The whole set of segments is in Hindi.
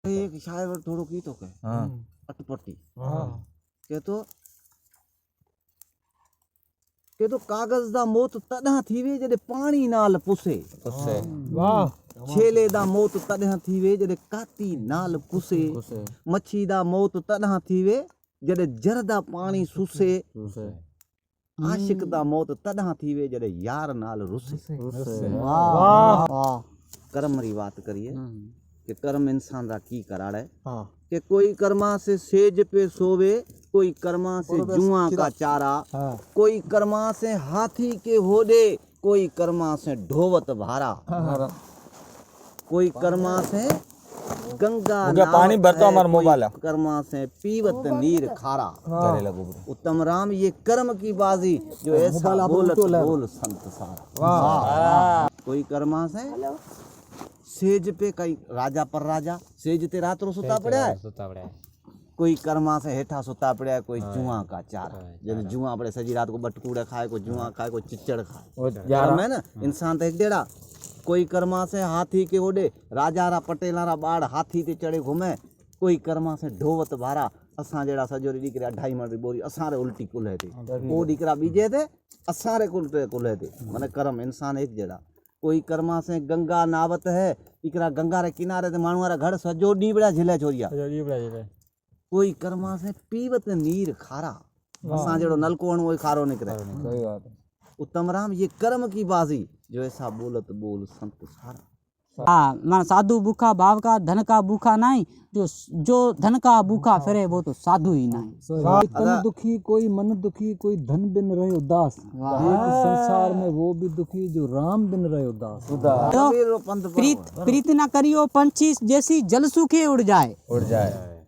एक शायर थोड़ो की तो के अटपटी के तो कागज दा मौत तदा थीवे जदे पानी नाल पुसे वाह छेले दा मौत तदा थीवे जदे काती नाल पुसे मच्छी दा मौत तदा थीवे जदे जरदा पानी सुसे आशिक दा मौत तदा थीवे जदे यार नाल रुसे। वाह कर्म री बात करिए कि कर्म इंसान दा की कराड़े कि कोई कर्मा से सेज पे सोवे, कोई कर्मा से जुआ का चारा, कोई कर्मा से हाथी के होदे, कोई कर्मा से ढोवत भारा, कोई कर्मा से गंगा पानी भरता हमारा मोबाइल है, कर्मा से पीवत नीर खारा। उत्तम राम ये कर्म की बाजी जो ऐसा बोलत बोल संत सारा। कोई कर्मा से सेज पे कई राजा पर राजा सेज ते रात रो सुता पड़ा है, कोई कर्मा से हेठा सुता पड़ा है, कोई जुआ का चारा जब जुआ पड़े सजी रात को बटकूड़ा खाए, कोई जुआ खाए, कोई चिच्चड़ खाए। कर्म है ना इंसान तो एक डेढ़ा। कोई कर्मा से हाथी के ओडे राजा रा पटेला रा बाड़ हाथी ते चढ़े घूमे, कोई कर्मा से ढोवत भारा असां जेड़ा सजोरी दीकरा 2.5 मण री बोरी असां रे उल्टी कुल्हे ते ओ दीकरा बीजे ते असां रे कुल्हे ते माने कर्म इंसान एक जेड़ा। कोई कर्मा से गंगा नावत है इकरा गंगा रे किनारे ते माण्हू रा घर सजो डी बड़ा झिले छोरिया। कोई कर्मा से पीवत नीर खारा असां जेड़ो नलको हणो ओय खारो निकरे। सही बात। उत्तम राम ये कर्म की बाजी जो ऐसा बोलत बोल संत सारा। हाँ साधु भूखा भाव का धन का भूखा नहीं, जो धन का भूखा फिरे वो तो साधु ही नहीं। तन दुखी कोई मन दुखी, कोई धन बिन रहे उदास, एक संसार में वो भी दुखी जो राम बिन रहे उदास। तो प्रीत न करियो पंछी जैसी जल सूखे उड़ जाए,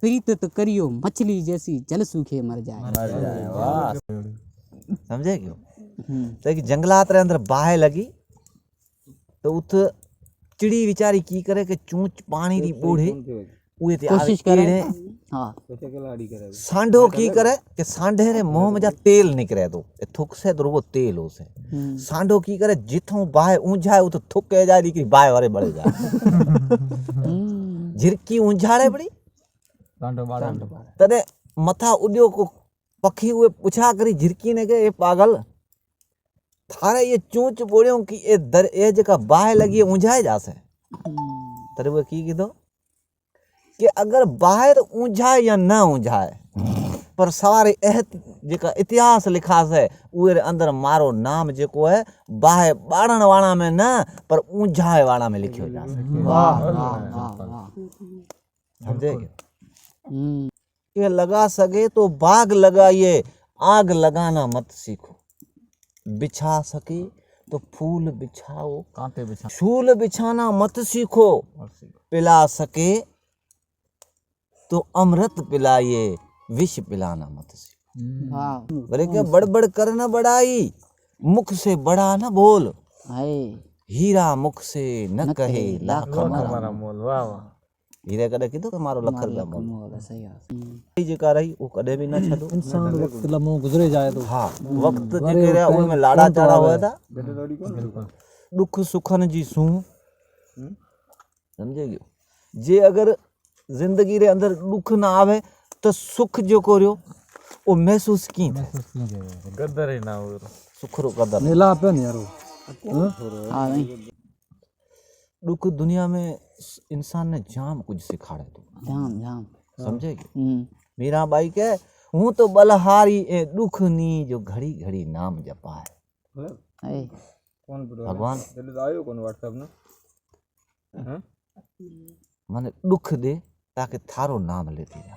प्रीत तो करियो मछली जैसी जल सूखे मर जाए। समझे क्यों? तो जंगलात रे अंदर बाहे लगी तो उत चिड़ी विचारी की करे कि चूंच पानी री बूढ़े उए ते कोशिश करे। हां सांडो की करे कि सांडे रे मुंह में जा तेल निकरे तो थुक से तो वो तेल हो से सांडो की करे जिथों बाहे ऊंझाए उत थुके जाए दी बाहे वारे बढ़े जाए। झिरकी ऊंझाड़े पड़ी सांडो बाड़ा तने मथा उड्यो को पखी हुए पूछा करी झिरकी ने के ए पागल थारे ये चूंच बोड़ियों की ए जका बाहे लगी ऊंझाए जासे तरे वो की दो कि अगर बाहे तो ऊंझाए या ना ऊंझाए पर सारे जका इतिहास लिखा से उरे अंदर मारो नाम जेको है बाहे बाड़न वाला में ना पर ऊंझाए वाला में लिखियो जासे। वाह समझे ये लगा सके तो बाग लगाइए, आग लगाना मत सीखो, बिछा सके तो फूल बिछाओ, कांटे बिछा शूल बिछाना मत सीखो, पिला सके तो अमृत पिलाइए, विष पिलाना मत सीखो। बोले क्या बड़बड़ कर न बढ़ाई, मुख से बड़ा न बोल, हीरा मुख से न कहे लाख हमारा मोल। वाह हीरे कदे कीधो के मारो लख रुपया मोल। सही है जेका रही वो कदे भी ना छडो। इंसान वक्त लम्हो गुजरे जाए तो हां वक्त जेके रे उन में लाड़ा चाड़ा होया था दुख सुखन जी सू समझे गयो। जे अगर जिंदगी रे अंदर दुख ना आवे तो सुख जो कोरियो ओ महसूस की कदर ही ना हो सुख रो कदर नीला पे नहीं यारो। हां नहीं दुख दुनिया में इंसान ने जाम कुछ सिखाड़े तो जाम समझे मीरा बाई के हूं तो बलहारी ए दुख नी जो घड़ी घड़ी नाम जपा है। कौन भगवान आयो कौन व्हाट्सएप ना माने दुख दे ताकि थारो नाम लेती जा।